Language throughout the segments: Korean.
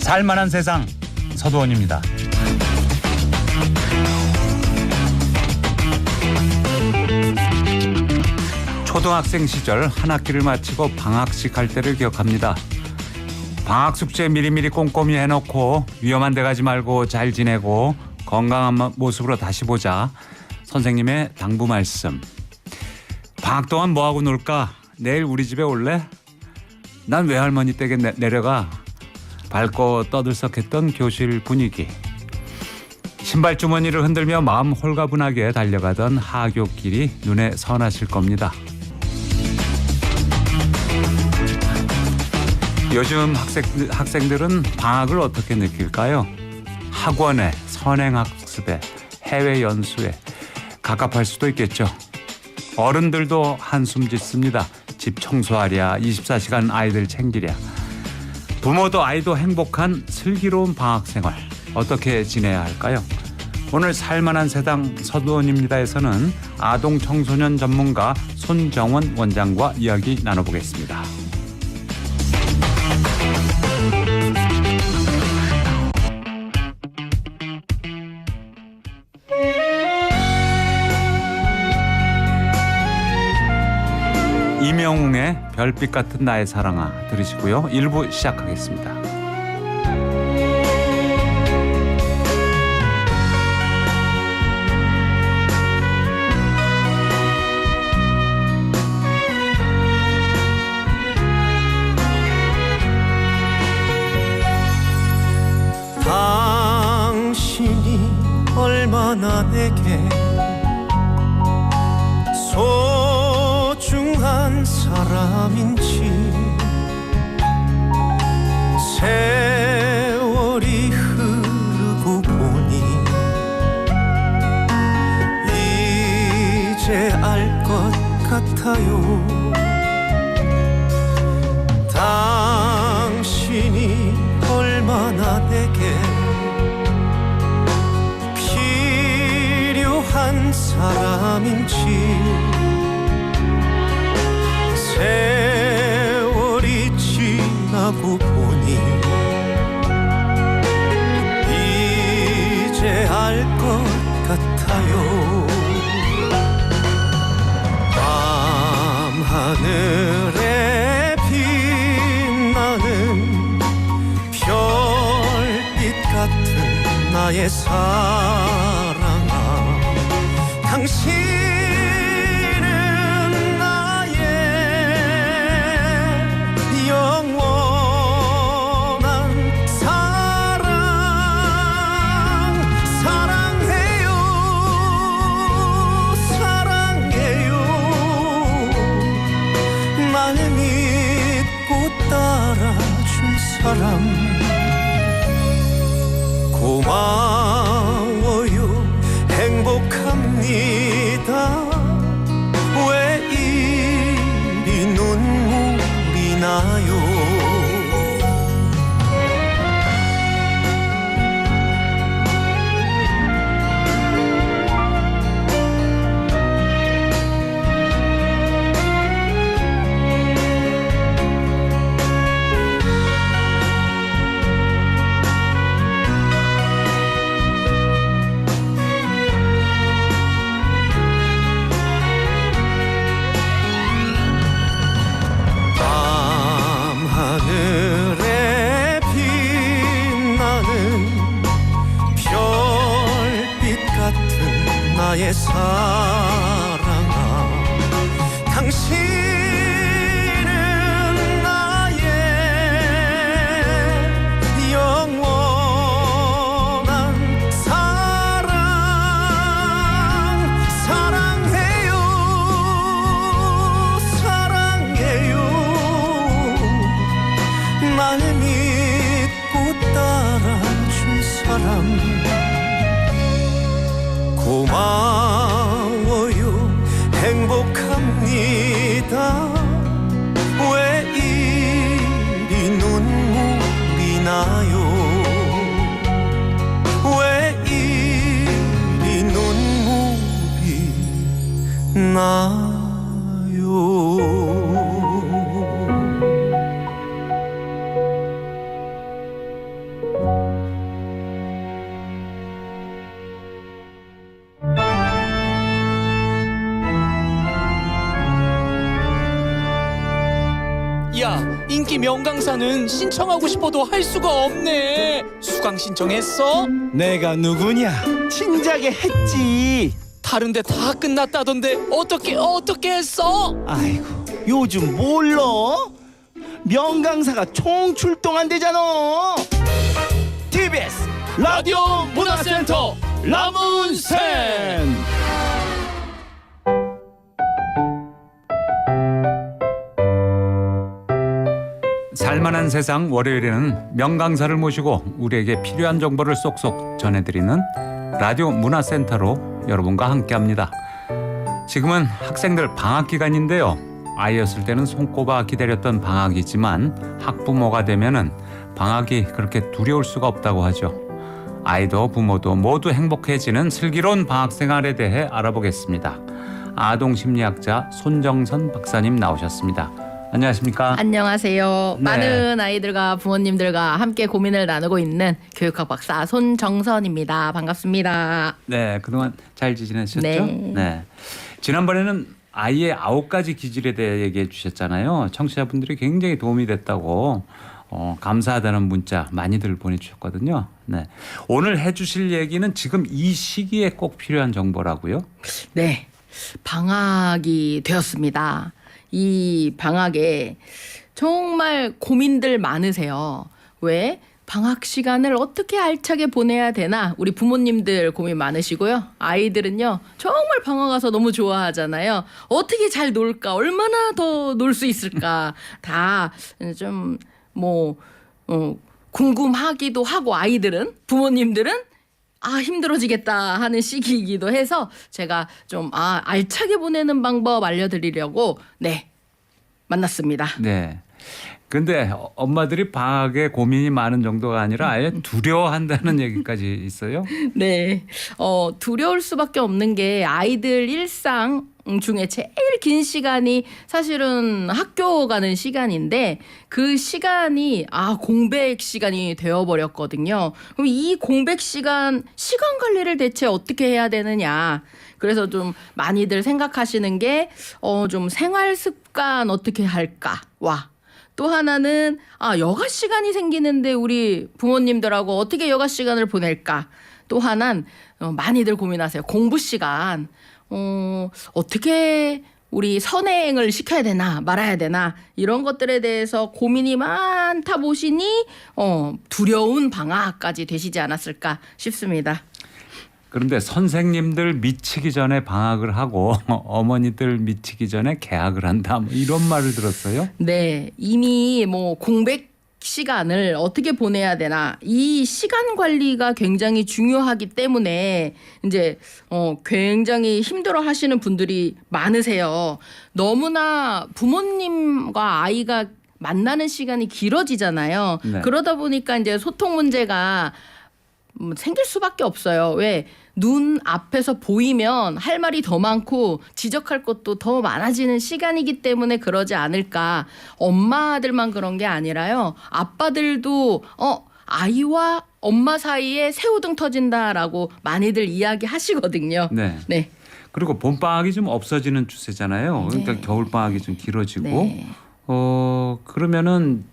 살만한 세상 서도원입니다. 초등학생 시절 한 학기를 마치고 방학식 할 때를 기억합니다. 방학 숙제 미리미리 꼼꼼히 해놓고 위험한 데 가지 말고 잘 지내고 건강한 모습으로 다시 보자. 선생님의 당부 말씀. 방학 동안 뭐하고 놀까? 내일 우리 집에 올래? 난 외할머니 댁에 내려가. 밝고 떠들썩했던 교실 분위기. 신발 주머니를 흔들며 마음 홀가분하게 달려가던 하굣길이 눈에 선하실 겁니다. 요즘 학생들은 방학을 어떻게 느낄까요? 학원에, 선행학습에, 해외 연수에 갑갑할 수도 있겠죠. 어른들도 한숨 짓습니다. 집 청소하랴, 24시간 아이들 챙기랴. 부모도 아이도 행복한 슬기로운 방학 생활 어떻게 지내야 할까요? 오늘 살만한 세상 서도원입니다에서는 아동 청소년 전문가 손정원 원장과 이야기 나눠보겠습니다. 이명웅의 별빛 같은 나의 사랑아 들으시고요. 1부 시작하겠습니다. 당신이 얼마나 내게 소중한 사람인지 세월이 흐르고 보니 이제 알 것 같아요. 당신이 얼마나 내게 필요한 사람인지 세월이 지나고 보니 이제 알 것 같아요. 밤하늘에 빛나는 별빛 같은 나의 사랑아, 당신은 나의 영원한 사랑. 사랑해요, 사랑해요. 날 믿고 따라준 사람 고마워요. 행복합니다. 왜 이리 눈물이 나요? 하늘에 빛나는 별빛 같은 나의 사랑아, 당신은 나의 영원한 사랑. 사랑해요, 사랑해요. 날 믿고 따라준 사람 고마워요. 행복합니다. 왜 이리 눈물이 나요? 왜 이리 눈물이 나요? 인기 명강사는 신청하고 싶어도 할 수가 없네. 수강 신청했어? 내가 누구냐? 진작에 했지. 다른데 다 끝났다던데 어떻게 했어? 아이고, 요즘 몰라? 명강사가 총출동한대잖아. TBS 라디오 문화센터 라문센. 살만한 세상 월요일에는 명강사를 모시고 우리에게 필요한 정보를 쏙쏙 전해드리는 라디오 문화센터로 여러분과 함께합니다. 지금은 학생들 방학 기간인데요. 아이였을 때는 손꼽아 기다렸던 방학이지만 학부모가 되면은 방학이 그렇게 두려울 수가 없다고 하죠. 아이도 부모도 모두 행복해지는 슬기로운 방학 생활에 대해 알아보겠습니다. 아동심리학자 손정선 박사님 나오셨습니다. 안녕하십니까? 안녕하세요. 네. 많은 아이들과 부모님들과 함께 고민을 나누고 있는 교육학 박사 손정선입니다. 반갑습니다. 네, 그동안 잘 지내셨죠? 네. 지난번에는 아이의 9가지 기질에 대해 얘기해 주셨잖아요. 청취자분들이 굉장히 도움이 됐다고 감사하다는 문자 많이들 보내주셨거든요. 네, 오늘 해주실 얘기는 지금 이 시기에 꼭 필요한 정보라고요? 네. 방학이 되었습니다. 이 방학에 정말 고민들 많으세요. 왜? 방학 시간을 어떻게 알차게 보내야 되나? 우리 부모님들 고민 많으시고요. 아이들은요, 정말 방학 가서 너무 좋아하잖아요. 어떻게 잘 놀까? 얼마나 더 놀 수 있을까? 다 좀 궁금하기도 하고, 아이들은, 부모님들은 힘들어지겠다 하는 시기이기도 해서 제가 좀 알차게 보내는 방법 알려드리려고 만났습니다. 네. 근데 엄마들이 방학에 고민이 많은 정도가 아니라 아예 두려워한다는 얘기까지 있어요? 네. 두려울 수밖에 없는 게 아이들 일상 중에 제일 긴 시간이 사실은 학교 가는 시간인데 그 시간이 공백 시간이 되어버렸거든요. 그럼 이 공백 시간 관리를 대체 어떻게 해야 되느냐. 그래서 좀 많이들 생각하시는 게 좀 생활 습관 어떻게 할까와 또 하나는 여가 시간이 생기는데 우리 부모님들하고 어떻게 여가 시간을 보낼까. 또 하나는 많이들 고민하세요. 공부 시간. 어떻게 우리 선행을 시켜야 되나 말아야 되나 이런 것들에 대해서 고민이 많다 보시니 두려운 방학까지 되시지 않았을까 싶습니다. 그런데 선생님들 미치기 전에 방학을 하고 어머니들 미치기 전에 개학을 한다 이런 말을 들었어요. 네, 이미 공백 시간을 어떻게 보내야 되나 이 시간 관리가 굉장히 중요하기 때문에 이제 굉장히 힘들어하시는 분들이 많으세요. 너무나 부모님과 아이가 만나는 시간이 길어지잖아요. 네. 그러다 보니까 이제 소통 문제가 생길 수밖에 없어요. 왜? 눈 앞에서 보이면 할 말이 더 많고 지적할 것도 더 많아지는 시간이기 때문에 그러지 않을까. 엄마들만 그런 게 아니라요. 아빠들도 아이와 엄마 사이에 새우등 터진다라고 많이들 이야기하시거든요. 네. 네. 그리고 봄방학이 좀 없어지는 추세잖아요. 그러니까 네. 겨울방학이 좀 길어지고 네. 그러면은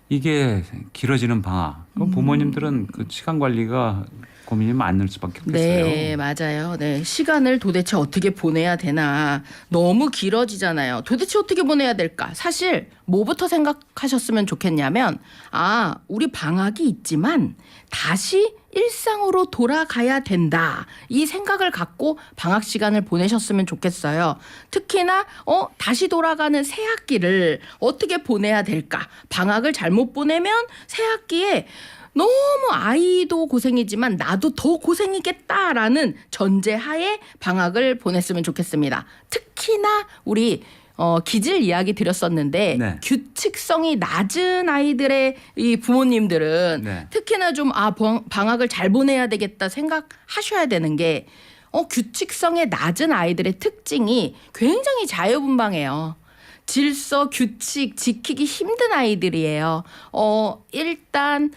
이게 길어지는 방학. 그럼 부모님들은 그 시간 관리가 고민이 많을 수밖에 없겠어요. 네, 맞아요. 네, 시간을 도대체 어떻게 보내야 되나. 너무 길어지잖아요. 도대체 어떻게 보내야 될까? 사실 뭐부터 생각하셨으면 좋겠냐면 우리 방학이 있지만 다시 일상으로 돌아가야 된다. 이 생각을 갖고 방학 시간을 보내셨으면 좋겠어요. 특히나 다시 돌아가는 새 학기를 어떻게 보내야 될까? 방학을 잘못 보내면 새 학기에 너무 아이도 고생이지만 나도 더 고생이겠다라는 전제하에 방학을 보냈으면 좋겠습니다. 특히나 우리 기질 이야기 드렸었는데 네. 규칙성이 낮은 아이들의 이 부모님들은 네. 특히나 좀 방학을 잘 보내야 되겠다 생각하셔야 되는 게 규칙성의 낮은 아이들의 특징이 굉장히 자유분방해요. 질서, 규칙 지키기 힘든 아이들이에요. 일단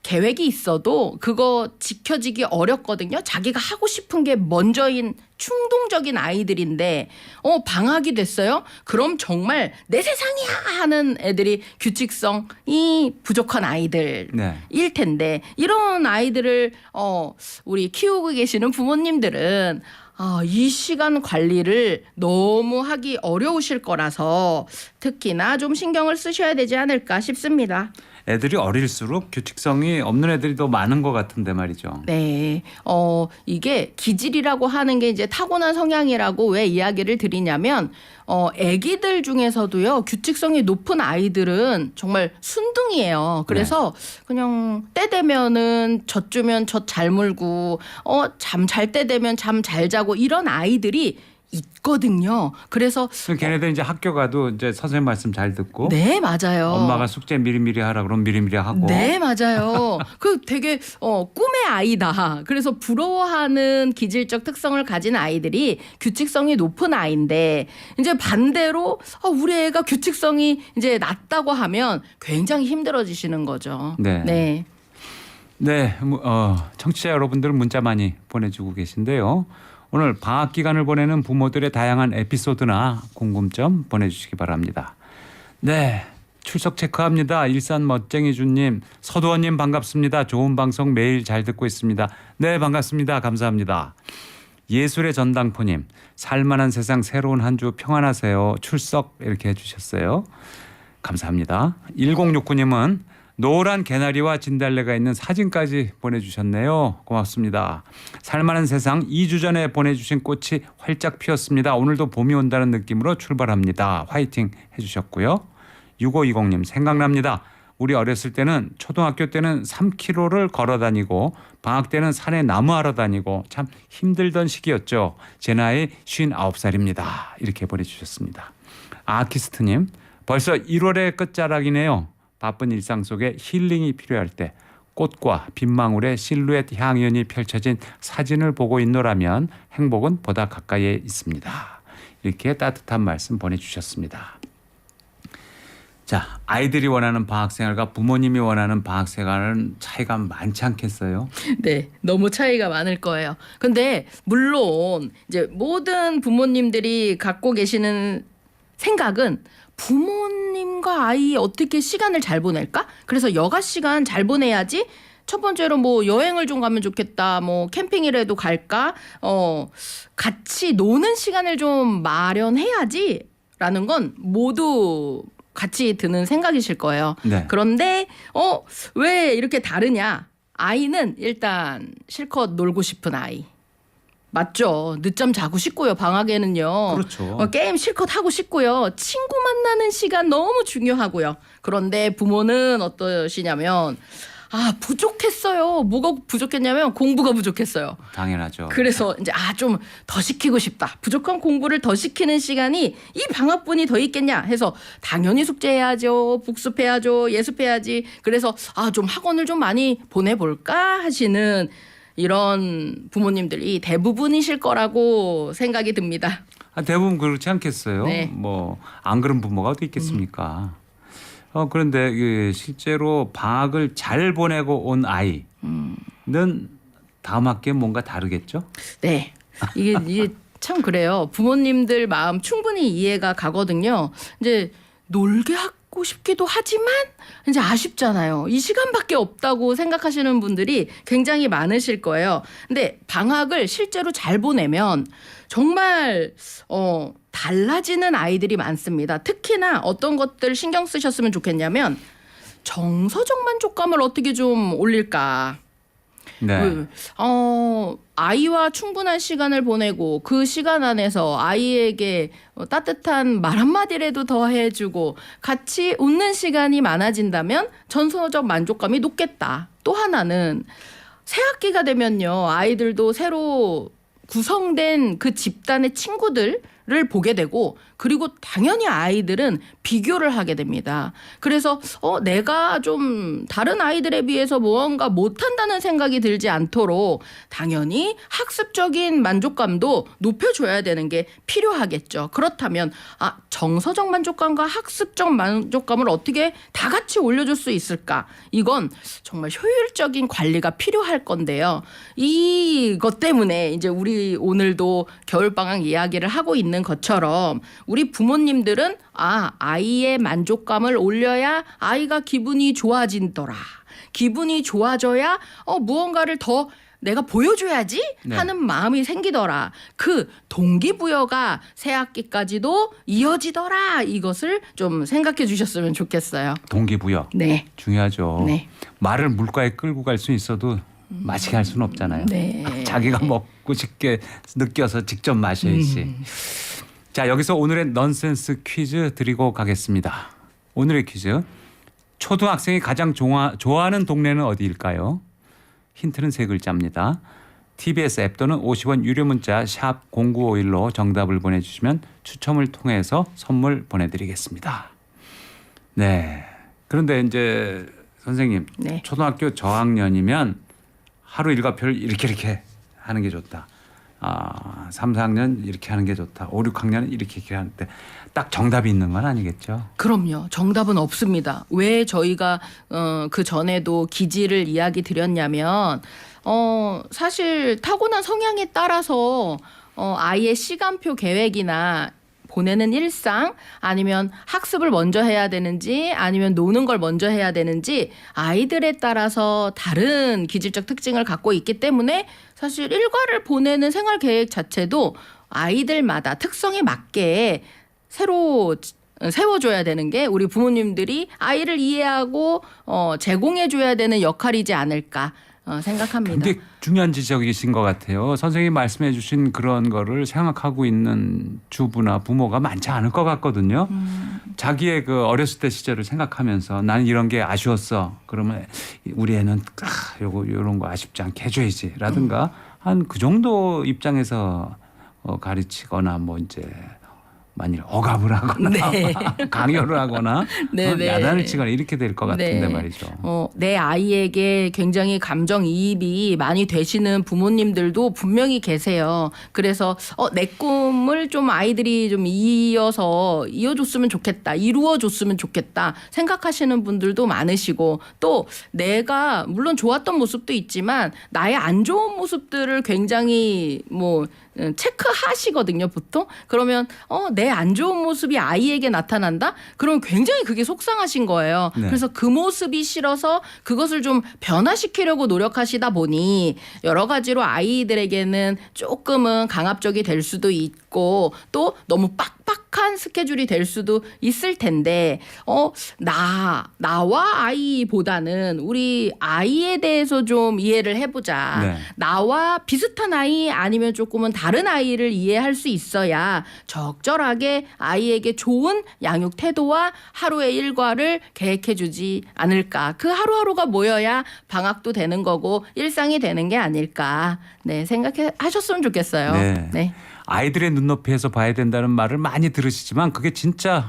계획이 있어도 그거 지켜지기 어렵거든요. 자기가 하고 싶은 게 먼저인 충동적인 아이들인데 방학이 됐어요? 그럼 정말 내 세상이야 하는 애들이 규칙성이 부족한 아이들일 네. 텐데 이런 아이들을 우리 키우고 계시는 부모님들은 이 시간 관리를 너무 하기 어려우실 거라서 특히나 좀 신경을 쓰셔야 되지 않을까 싶습니다. 애들이 어릴수록 규칙성이 없는 애들이 더 많은 것 같은데 말이죠. 네. 이게 기질이라고 하는 게 이제 타고난 성향이라고 왜 이야기를 드리냐면 아기들 중에서도요. 규칙성이 높은 아이들은 정말 순둥이에요. 그래서 그냥 때 되면은 젖 주면 젖 잘 물고 잠 잘 때 되면 잠 잘 자고 이런 아이들이 있거든요. 그래서 걔네들 이제 학교 가도 이제 선생님 말씀 잘 듣고 네, 맞아요. 엄마가 숙제 미리미리 하라 그러면 미리미리 하고. 네, 맞아요. 그 되게 꿈의 아이다. 그래서 부러워하는 기질적 특성을 가진 아이들이 규칙성이 높은 아이인데 이제 반대로 우리 애가 규칙성이 이제 낮다고 하면 굉장히 힘들어지시는 거죠. 네. 네. 네, 청취자 여러분들 문자 많이 보내주고 계신데요. 오늘 방학 기간을 보내는 부모들의 다양한 에피소드나 궁금점 보내주시기 바랍니다. 네, 출석 체크합니다. 일산 멋쟁이 주님, 서두원님 반갑습니다. 좋은 방송 매일 잘 듣고 있습니다. 네, 반갑습니다. 감사합니다. 예술의 전당포님, 살만한 세상 새로운 한 주 평안하세요. 출석 이렇게 해주셨어요. 감사합니다. 1069님은 노란 개나리와 진달래가 있는 사진까지 보내주셨네요. 고맙습니다. 살만한 세상 2주 전에 보내주신 꽃이 활짝 피었습니다. 오늘도 봄이 온다는 느낌으로 출발합니다. 화이팅 해주셨고요. 6520님 생각납니다. 우리 어렸을 때는 초등학교 때는 3km를 걸어다니고 방학 때는 산에 나무하러 다니고 참 힘들던 시기였죠. 제 나이 59살입니다. 이렇게 보내주셨습니다. 아키스트님 벌써 1월의 끝자락이네요. 바쁜 일상 속에 힐링이 필요할 때 꽃과 빗망울의 실루엣 향연이 펼쳐진 사진을 보고 있노라면 행복은 보다 가까이에 있습니다. 이렇게 따뜻한 말씀 보내주셨습니다. 자, 아이들이 원하는 방학생활과 부모님이 원하는 방학생활은 차이가 많지 않겠어요? 네, 너무 차이가 많을 거예요. 근데 물론 이제 모든 부모님들이 갖고 계시는 생각은 부모님과 아이 어떻게 시간을 잘 보낼까? 그래서 여가 시간 잘 보내야지. 첫 번째로 뭐 여행을 좀 가면 좋겠다. 뭐 캠핑이라도 갈까? 같이 노는 시간을 좀 마련해야지라는 건 모두 같이 드는 생각이실 거예요. 네. 그런데 왜 이렇게 다르냐? 아이는 일단 실컷 놀고 싶은 아이. 맞죠. 늦잠 자고 싶고요. 방학에는요. 그렇죠. 게임 실컷 하고 싶고요. 친구 만나는 시간 너무 중요하고요. 그런데 부모는 어떠시냐면 부족했어요. 뭐가 부족했냐면 공부가 부족했어요. 당연하죠. 그래서 이제 좀 더 시키고 싶다. 부족한 공부를 더 시키는 시간이 이 방학분이 더 있겠냐 해서 당연히 숙제해야죠. 복습해야죠. 예습해야지. 그래서 좀 학원을 좀 많이 보내볼까 하시는 이런 부모님들이 대부분이실 거라고 생각이 듭니다. 대부분 그렇지 않겠어요? 네. 뭐 안 그런 부모가 어디 있겠습니까? 그런데 실제로 방학을 잘 보내고 온 아이는 다음 학기에 뭔가 다르겠죠? 네. 이게 참 그래요. 부모님들 마음 충분히 이해가 가거든요. 이제 놀게 하고 싶기도 하지만 이제 아쉽잖아요. 이 시간밖에 없다고 생각하시는 분들이 굉장히 많으실 거예요. 근데 방학을 실제로 잘 보내면 정말 달라지는 아이들이 많습니다. 특히나 어떤 것들 신경 쓰셨으면 좋겠냐면 정서적 만족감을 어떻게 좀 올릴까. 네. 아이와 충분한 시간을 보내고 그 시간 안에서 아이에게 따뜻한 말 한마디라도 더 해주고 같이 웃는 시간이 많아진다면 정서적 만족감이 높겠다. 또 하나는 새학기가 되면요. 아이들도 새로 구성된 그 집단의 친구들을 보게 되고 그리고 당연히 아이들은 비교를 하게 됩니다. 그래서 내가 좀 다른 아이들에 비해서 무언가 못한다는 생각이 들지 않도록 당연히 학습적인 만족감도 높여줘야 되는 게 필요하겠죠. 그렇다면 정서적 만족감과 학습적 만족감을 어떻게 다 같이 올려줄 수 있을까? 이건 정말 효율적인 관리가 필요할 건데요. 이것 때문에 이제 우리 오늘도 겨울방학 이야기를 하고 있는 것처럼 우리 부모님들은 아이의 만족감을 올려야 아이가 기분이 좋아진더라. 기분이 좋아져야 무언가를 더 내가 보여줘야지 하는 마음이 생기더라. 그 동기부여가 새 학기까지도 이어지더라. 이것을 좀 생각해 주셨으면 좋겠어요. 동기부여. 네. 중요하죠. 네. 말을 물가에 끌고 갈 수 있어도 마시게 할 수는 없잖아요. 네. 자기가 먹고 싶게 느껴서 직접 마셔야지. 자, 여기서 오늘의 넌센스 퀴즈 드리고 가겠습니다. 오늘의 퀴즈. 초등학생이 가장 좋아하는 동네는 어디일까요? 힌트는 세 글자입니다. TBS 앱 또는 50원 유료 문자 샵 0951로 정답을 보내주시면 추첨을 통해서 선물 보내드리겠습니다. 네. 그런데 이제 선생님, 네. 초등학교 저학년이면 하루 일과표를 이렇게 하는 게 좋다. 3, 4학년 이렇게 하는 게 좋다. 5, 6학년은 이렇게 하는데 딱 정답이 있는 건 아니겠죠? 그럼요. 정답은 없습니다. 왜 저희가 그 전에도 기지를 이야기 드렸냐면 사실 타고난 성향에 따라서 아이의 시간표 계획이나 보내는 일상 아니면 학습을 먼저 해야 되는지 아니면 노는 걸 먼저 해야 되는지 아이들에 따라서 다른 기질적 특징을 갖고 있기 때문에 사실 일과를 보내는 생활 계획 자체도 아이들마다 특성에 맞게 새로 세워줘야 되는 게 우리 부모님들이 아이를 이해하고 제공해줘야 되는 역할이지 않을까 생각합니다. 굉장히 중요한 지적이신 것 같아요. 선생님이 말씀해 주신 그런 거를 생각하고 있는 주부나 부모가 많지 않을 것 같거든요. 자기의 그 어렸을 때 시절을 생각하면서 나는 이런 게 아쉬웠어. 그러면 우리 애는 요런 거 아쉽지 않게 해줘야지 라든가 한 그 정도 입장에서 가르치거나 뭐 이제 만일 억압을 하거나 네. 강요를 하거나 네네. 야단을 치거나 이렇게 될 것 같은데 네. 말이죠. 내 아이에게 굉장히 감정이입이 많이 되시는 부모님들도 분명히 계세요. 그래서 내 꿈을 좀 아이들이 좀 이어줬으면 좋겠다. 이루어줬으면 좋겠다. 생각하시는 분들도 많으시고 또 내가 물론 좋았던 모습도 있지만 나의 안 좋은 모습들을 굉장히 체크하시거든요, 보통. 그러면 내 안 좋은 모습이 아이에게 나타난다? 그러면 굉장히 그게 속상하신 거예요. 네. 그래서 그 모습이 싫어서 그것을 좀 변화시키려고 노력하시다 보니 여러 가지로 아이들에게는 조금은 강압적이 될 수도 있고 또 너무 빡빡한 스케줄이 될 수도 있을 텐데 나와 아이보다는 우리 아이에 대해서 좀 이해를 해보자. 네. 나와 비슷한 아이 아니면 조금은 다른 아이를 이해할 수 있어야 적절하게 아이에게 좋은 양육 태도와 하루의 일과를 계획해주지 않을까. 그 하루하루가 모여야 방학도 되는 거고 일상이 되는 게 아닐까. 네, 생각하셨으면 좋겠어요. 네. 네. 아이들의 눈높이에서 봐야 된다는 말을 많이 들으시지만 그게 진짜는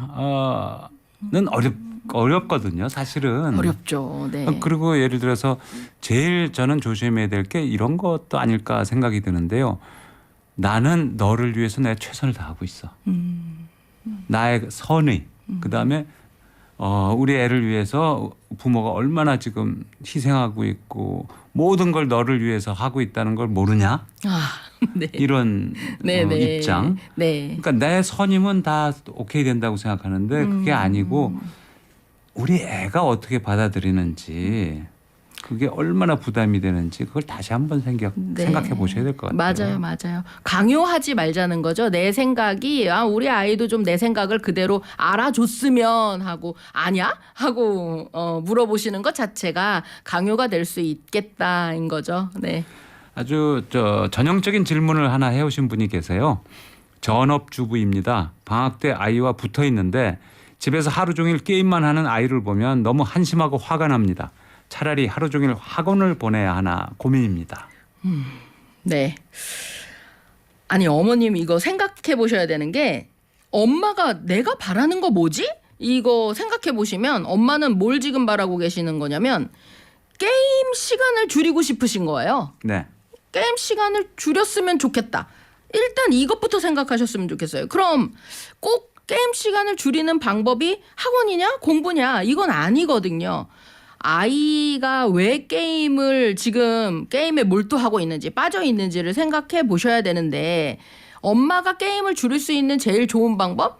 어렵거든요, 사실은. 어렵죠. 네. 그리고 예를 들어서 제일 저는 조심해야 될 게 이런 것도 아닐까 생각이 드는데요. 나는 너를 위해서 내가 최선을 다하고 있어. 나의 선의. 그다음에 우리 애를 위해서 부모가 얼마나 지금 희생하고 있고 모든 걸 너를 위해서 하고 있다는 걸 모르냐? 네. 이런 네. 입장. 네. 그러니까 내 선임은 다 오케이 된다고 생각하는데 그게 아니고 우리 애가 어떻게 받아들이는지 그게 얼마나 부담이 되는지 그걸 다시 한번 생각해 보셔야 될 것 같아요. 맞아요. 강요하지 말자는 거죠. 내 생각이 우리 아이도 좀 내 생각을 그대로 알아줬으면 하고 아냐? 하고 물어보시는 것 자체가 강요가 될 수 있겠다인 거죠. 네. 아주 전형적인 질문을 하나 해오신 분이 계세요. 전업주부입니다. 방학 때 아이와 붙어 있는데 집에서 하루 종일 게임만 하는 아이를 보면 너무 한심하고 화가 납니다. 차라리 하루 종일 학원을 보내야 하나 고민입니다. 네. 아니 어머님 이거 생각해 보셔야 되는 게 엄마가 내가 바라는 거 뭐지? 이거 생각해 보시면 엄마는 뭘 지금 바라고 계시는 거냐면 게임 시간을 줄이고 싶으신 거예요. 네. 게임 시간을 줄였으면 좋겠다. 일단 이것부터 생각하셨으면 좋겠어요. 그럼 꼭 게임 시간을 줄이는 방법이 학원이냐 공부냐 이건 아니거든요. 아이가 왜 게임을 지금 게임에 몰두하고 있는지 빠져 있는지를 생각해 보셔야 되는데 엄마가 게임을 줄일 수 있는 제일 좋은 방법?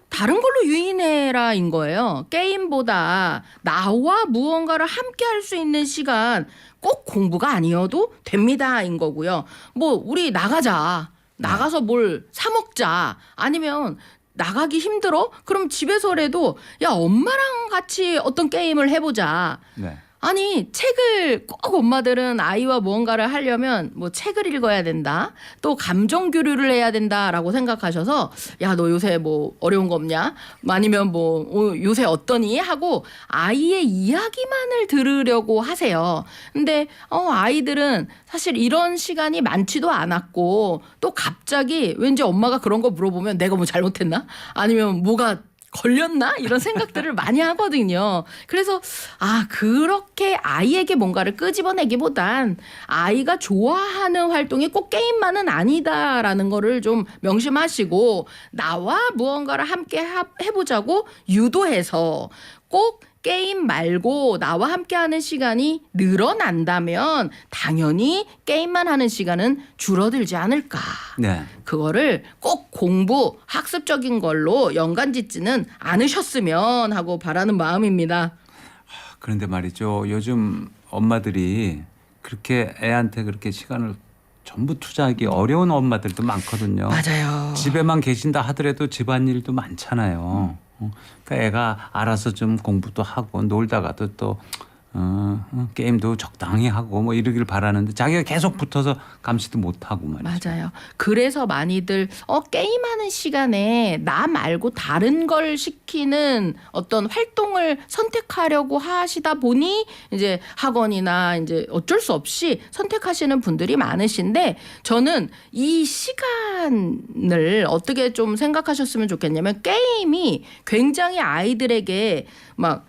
다른 걸로 유인해라인 거예요. 게임보다 나와 무언가를 함께 할 수 있는 시간 꼭 공부가 아니어도 됩니다인 거고요. 뭐 우리 나가자. 나가서 뭘 사 먹자. 아니면 나가기 힘들어? 그럼 집에서라도 야 엄마랑 같이 어떤 게임을 해보자. 네. 아니 책을 꼭 엄마들은 아이와 무언가를 하려면 뭐 책을 읽어야 된다 또 감정 교류를 해야 된다라고 생각하셔서 야 너 요새 뭐 어려운 거 없냐 아니면 뭐 요새 어떠니 하고 아이의 이야기만을 들으려고 하세요. 근데 아이들은 사실 이런 시간이 많지도 않았고 또 갑자기 왠지 엄마가 그런 거 물어보면 내가 뭐 잘못했나 아니면 뭐가 걸렸나? 이런 생각들을 많이 하거든요. 그래서 그렇게 아이에게 뭔가를 끄집어내기보단 아이가 좋아하는 활동이 꼭 게임만은 아니다라는 거를 좀 명심하시고 나와 무언가를 함께 해보자고 유도해서 꼭 게임 말고 나와 함께하는 시간이 늘어난다면 당연히 게임만 하는 시간은 줄어들지 않을까. 네. 그거를 꼭 공부, 학습적인 걸로 연관 짓지는 않으셨으면 하고 바라는 마음입니다. 그런데 말이죠. 요즘 엄마들이 그렇게 애한테 그렇게 시간을 전부 투자하기 어려운 엄마들도 많거든요. 맞아요. 집에만 계신다 하더라도 집안일도 많잖아요. 그러니까 애가 알아서 좀 공부도 하고 놀다가도 또 게임도 적당히 하고 뭐 이러길 바라는데 자기가 계속 붙어서 감시도 못하고 말이죠. 맞아요. 그래서 많이들 게임하는 시간에 나 말고 다른 걸 시키는 어떤 활동을 선택하려고 하시다 보니 이제 학원이나 이제 어쩔 수 없이 선택하시는 분들이 많으신데 저는 이 시간을 어떻게 좀 생각하셨으면 좋겠냐면 게임이 굉장히 아이들에게 막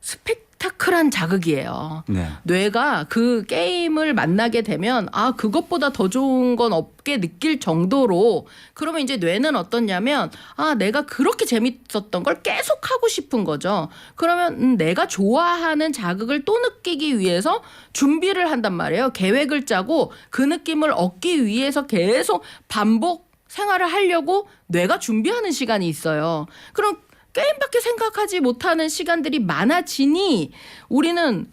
스펙타클한 자극이에요. 네. 뇌가 그 게임을 만나게 되면 그것보다 더 좋은 건 없게 느낄 정도로 그러면 이제 뇌는 어떻냐면 내가 그렇게 재밌었던 걸 계속 하고 싶은 거죠. 그러면 내가 좋아하는 자극을 또 느끼기 위해서 준비를 한단 말이에요. 계획을 짜고 그 느낌을 얻기 위해서 계속 반복 생활을 하려고 뇌가 준비하는 시간이 있어요. 그럼 게임밖에 생각하지 못하는 시간들이 많아지니 우리는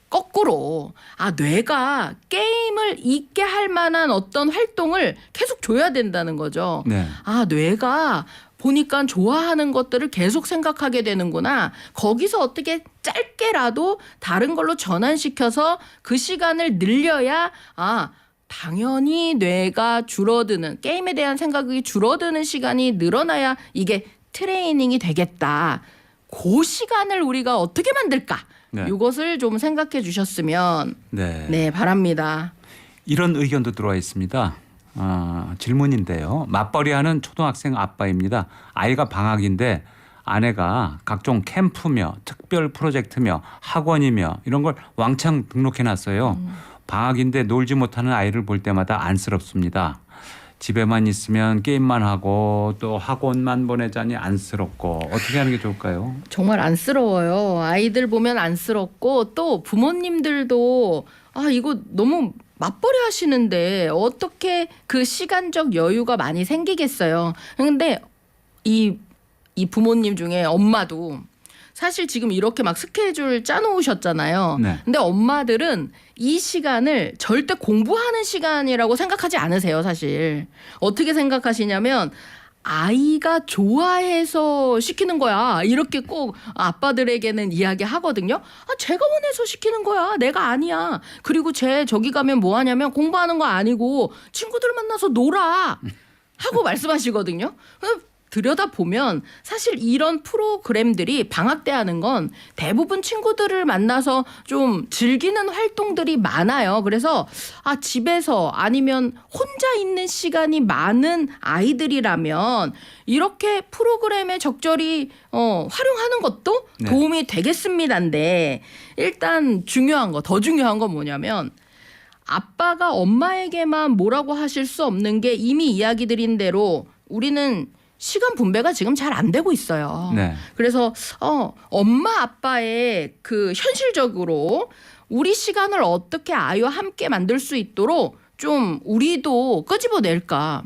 거꾸로 뇌가 게임을 잊게 할 만한 어떤 활동을 계속 줘야 된다는 거죠. 네. 뇌가 보니까 좋아하는 것들을 계속 생각하게 되는구나. 거기서 어떻게 짧게라도 다른 걸로 전환시켜서 그 시간을 늘려야 당연히 뇌가 줄어드는 게임에 대한 생각이 줄어드는 시간이 늘어나야 이게 트레이닝이 되겠다. 그 시간을 우리가 어떻게 만들까? 네. 이것을 좀 생각해 주셨으면 네. 바랍니다. 이런 의견도 들어와 있습니다. 질문인데요. 맞벌이하는 초등학생 아빠입니다. 아이가 방학인데 아내가 각종 캠프며 특별 프로젝트며 학원이며 이런 걸 왕창 등록해놨어요. 방학인데 놀지 못하는 아이를 볼 때마다 안쓰럽습니다. 집에만 있으면 게임만 하고 또 학원만 보내자니 안쓰럽고 어떻게 하는 게 좋을까요? 정말 안쓰러워요. 아이들 보면 안쓰럽고 또 부모님들도 이거 너무 맞벌이 하시는데 어떻게 그 시간적 여유가 많이 생기겠어요. 근데 이 부모님 중에 엄마도 사실 지금 이렇게 막 스케줄 짜놓으셨잖아요. 네. 근데 엄마들은 이 시간을 절대 공부하는 시간이라고 생각하지 않으세요, 사실. 어떻게 생각하시냐면 아이가 좋아해서 시키는 거야. 이렇게 꼭 아빠들에게는 이야기하거든요. 제가 원해서 시키는 거야. 내가 아니야. 그리고 저기 가면 뭐 하냐면 공부하는 거 아니고 친구들 만나서 놀아. 하고 말씀하시거든요. 들여다보면 사실 이런 프로그램들이 방학 때 하는 건 대부분 친구들을 만나서 좀 즐기는 활동들이 많아요. 그래서 집에서 아니면 혼자 있는 시간이 많은 아이들이라면 이렇게 프로그램에 적절히 활용하는 것도 네. 도움이 되겠습니다인데 일단 더 중요한 건 뭐냐면 아빠가 엄마에게만 뭐라고 하실 수 없는 게 이미 이야기 드린 대로 우리는 시간 분배가 지금 잘 안 되고 있어요. 네. 그래서 엄마 아빠의 그 현실적으로 우리 시간을 어떻게 아이와 함께 만들 수 있도록 좀 우리도 끄집어낼까.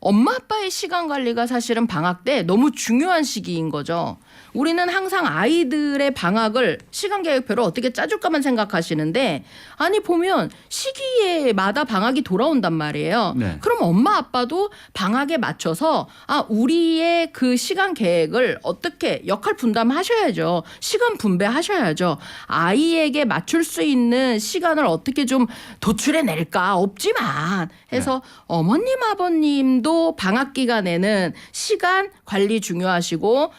엄마 아빠의 시간 관리가 사실은 방학 때 너무 중요한 시기인 거죠. 우리는 항상 아이들의 방학을 시간 계획표를 어떻게 짜줄까만 생각하시는데 아니 보면 시기에마다 방학이 돌아온단 말이에요. 네. 그럼 엄마 아빠도 방학에 맞춰서 우리의 그 시간 계획을 어떻게 역할 분담하셔야죠. 시간 분배하셔야죠. 아이에게 맞출 수 있는 시간을 어떻게 좀 도출해낼까 없지만 해서 어머님 아버님도 방학 기간에는 시간 관리 중요하시고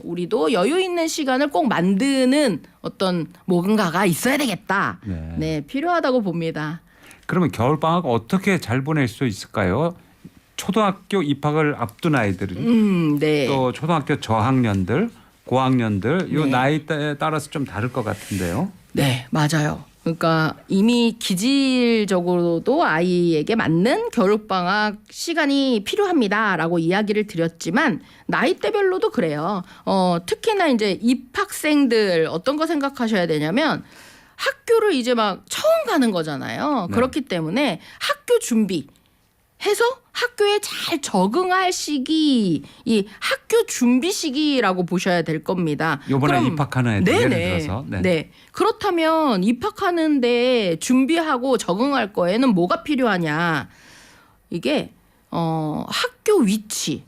우리도 여유 있는 시간을 꼭 만드는 어떤 뭔가가 있어야 되겠다. 네, 필요하다고 봅니다. 그러면 겨울방학 어떻게 잘 보낼 수 있을까요? 초등학교 입학을 앞둔 아이들은 네. 또 초등학교 저학년들, 고학년들 이 네. 나이대에 따라서 좀 다를 것 같은데요. 네, 맞아요. 그러니까 이미 기질적으로도 아이에게 맞는 겨울방학 시간이 필요합니다라고 이야기를 드렸지만 나이대별로도 그래요. 특히나 이제 입학생들 어떤 거 생각하셔야 되냐면 학교를 이제 막 처음 가는 거잖아요. 네. 그렇기 때문에 학교 준비 해서 학교에 잘 적응할 시기, 이 학교 준비 시기라고 보셔야 될 겁니다. 이번에 그럼- 입학하는 애들 예를 들어서. 네. 그렇다면 입학하는데 준비하고 적응할 거에는 뭐가 필요하냐? 이게 학교 위치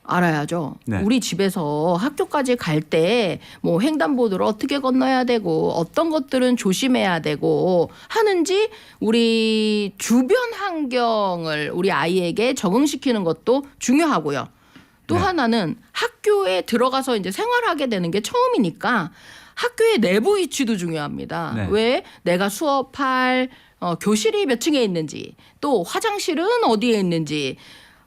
알아야죠. 네. 우리 집에서 학교까지 갈 때 뭐 횡단보도를 어떻게 건너야 되고 어떤 것들은 조심해야 되고 하는지 우리 주변 환경을 우리 아이에게 적응시키는 것도 중요하고요. 또 네. 하나는 학교에 들어가서 이제 생활하게 되는 게 처음이니까 학교의 내부 위치도 중요합니다. 네. 왜 내가 수업할 교실이 몇 층에 있는지 또 화장실은 어디에 있는지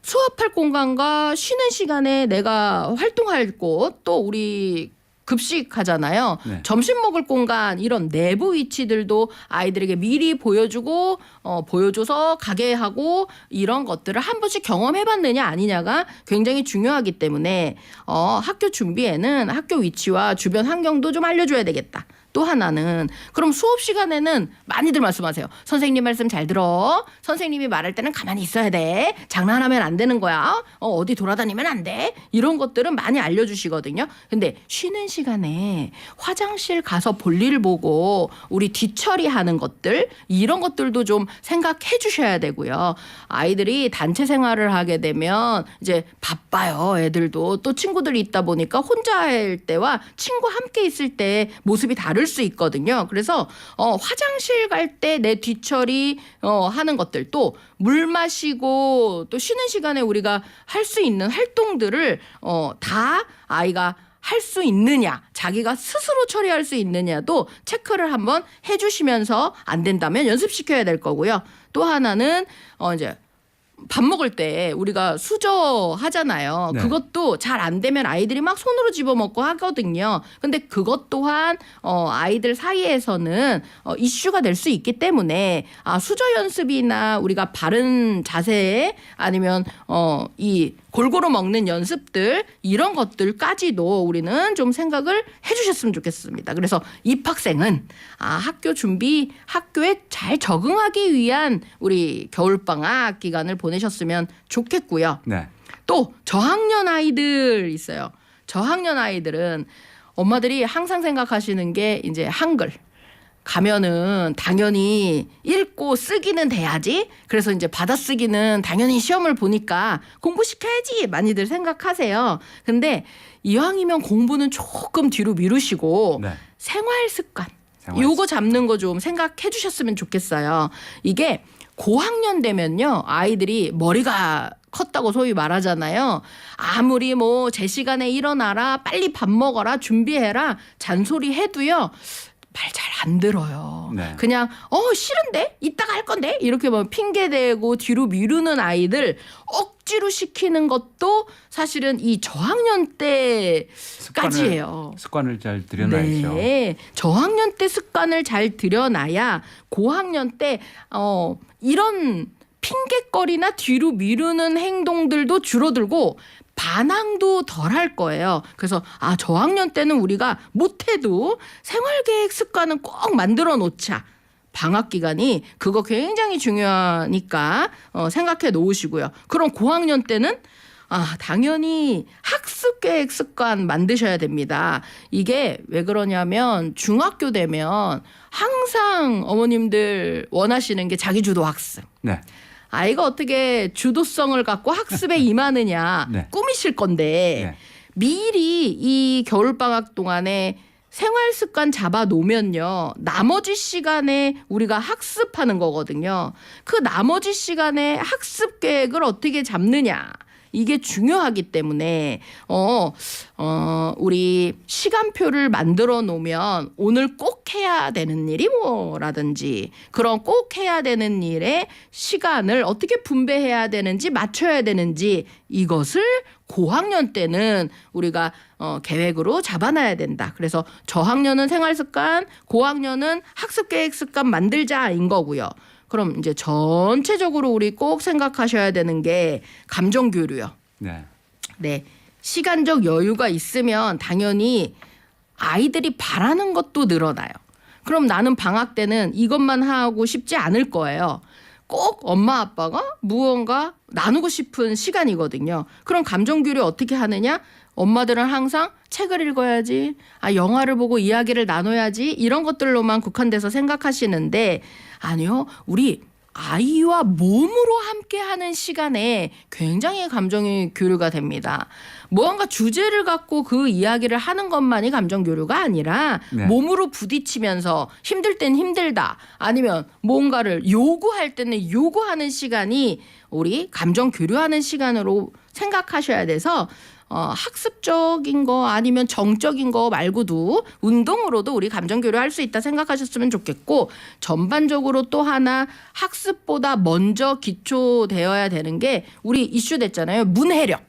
수업할 공간과 쉬는 시간에 내가 활동할 곳 또 우리 급식하잖아요. 네. 점심 먹을 공간 이런 내부 위치들도 아이들에게 미리 보여주고 보여줘서 가게 하고 이런 것들을 한 번씩 경험해봤느냐 아니냐가 굉장히 중요하기 때문에 학교 준비에는 학교 위치와 주변 환경도 좀 알려줘야 되겠다. 또 하나는 그럼 수업 시간에는 많이들 말씀하세요. 선생님 말씀 잘 들어. 선생님이 말할 때는 가만히 있어야 돼. 장난하면 안 되는 거야. 어디 돌아다니면 안 돼. 이런 것들은 많이 알려주시거든요. 근데 쉬는 시간에 화장실 가서 볼일 보고 우리 뒤처리하는 것들 이런 것들도 좀 생각해 주셔야 되고요. 아이들이 단체 생활을 하게 되면 이제 바빠요. 애들도 또 친구들이 있다 보니까 혼자 할 때와 친구와 함께 있을 때 모습이 다를 수 있거든요. 그래서 화장실 갈 때 내 뒤처리 하는 것들 또 물 마시고 또 쉬는 시간에 우리가 할 수 있는 활동들을 다 아이가 할 수 있느냐 자기가 스스로 처리할 수 있느냐도 체크를 한번 해주시면서 안 된다면 연습시켜야 될 거고요. 또 하나는 이제 밥 먹을 때 우리가 수저하잖아요. 네. 그것도 잘 안 되면 아이들이 막 손으로 집어먹고 하거든요. 근데 그것 또한 아이들 사이에서는 이슈가 될 수 있기 때문에 수저 연습이나 우리가 바른 자세 아니면 이 골고루 먹는 연습들 이런 것들까지도 우리는 좀 생각을 해주셨으면 좋겠습니다. 그래서 입학생은 학교 준비, 학교에 잘 적응하기 위한 우리 겨울방학 기간을 보내셨으면 좋겠고요. 네. 또 저학년 아이들 있어요. 저학년 아이들은 엄마들이 항상 생각하시는 게 이제 한글. 가면은 당연히 읽고 쓰기는 돼야지. 그래서 이제 받아쓰기는 당연히 시험을 보니까 공부시켜야지 많이들 생각하세요. 근데 이왕이면 공부는 조금 뒤로 미루시고 네. 생활 습관 생활 요거 잡는 거 좀 생각해 주셨으면 좋겠어요. 이게 고학년 되면요 아이들이 머리가 컸다고 소위 말하잖아요. 아무리 뭐 제 시간에 일어나라, 빨리 밥 먹어라, 준비해라 잔소리 해도요. 말 잘 안 들어요. 네. 그냥 싫은데 이따가 할 건데 이렇게 뭐 핑계 대고 뒤로 미루는 아이들 억지로 시키는 것도 사실은 이 저학년 때까지예요. 습관을 잘 들여놔야죠. 네, 저학년 때 습관을 잘 들여놔야 고학년 때 이런 핑계거리나 뒤로 미루는 행동들도 줄어들고 반항도 덜 할 거예요. 그래서 저학년 때는 우리가 못해도 생활계획 습관은 꼭 만들어 놓자. 방학 기간이 그거 굉장히 중요하니까 생각해 놓으시고요. 그럼 고학년 때는 당연히 학습계획 습관 만드셔야 됩니다. 이게 왜 그러냐면 중학교 되면 항상 어머님들 원하시는 게 자기주도 학습. 네. 아이가 어떻게 주도성을 갖고 학습에 임하느냐 네. 꾸미실 건데 네. 미리 이 겨울방학 동안에 생활 습관 잡아 놓으면요. 나머지 시간에 우리가 학습하는 거거든요. 그 나머지 시간에 학습 계획을 어떻게 잡느냐. 이게 중요하기 때문에 우리 시간표를 만들어 놓으면 오늘 꼭 해야 되는 일이 뭐라든지 그런 꼭 해야 되는 일에 시간을 어떻게 분배해야 되는지 맞춰야 되는지 이것을 고학년 때는 우리가 계획으로 잡아놔야 된다. 그래서 저학년은 생활습관, 고학년은 학습계획 습관 만들자인 거고요. 그럼 이제 전체적으로 우리 꼭 생각하셔야 되는 게 감정교류요. 네. 네. 시간적 여유가 있으면 당연히 아이들이 바라는 것도 늘어나요. 그럼 나는 방학 때는 이것만 하고 싶지 않을 거예요. 꼭 엄마 아빠가 무언가 나누고 싶은 시간이거든요. 그럼 감정교류 어떻게 하느냐? 엄마들은 항상 책을 읽어야지, 영화를 보고 이야기를 나눠야지 이런 것들로만 국한돼서 생각하시는데 아니요. 우리 아이와 몸으로 함께하는 시간에 굉장히 감정의 교류가 됩니다. 무언가 주제를 갖고 그 이야기를 하는 것만이 감정 교류가 아니라 네. 몸으로 부딪히면서 힘들 땐 힘들다 아니면 뭔가를 요구할 때는 요구하는 시간이 우리 감정 교류하는 시간으로 생각하셔야 돼서 학습적인 거 아니면 정적인 거 말고도 운동으로도 우리 감정 교류할 수 있다 생각하셨으면 좋겠고 전반적으로 또 하나 학습보다 먼저 기초되어야 되는 게 우리 이슈 됐잖아요. 문해력.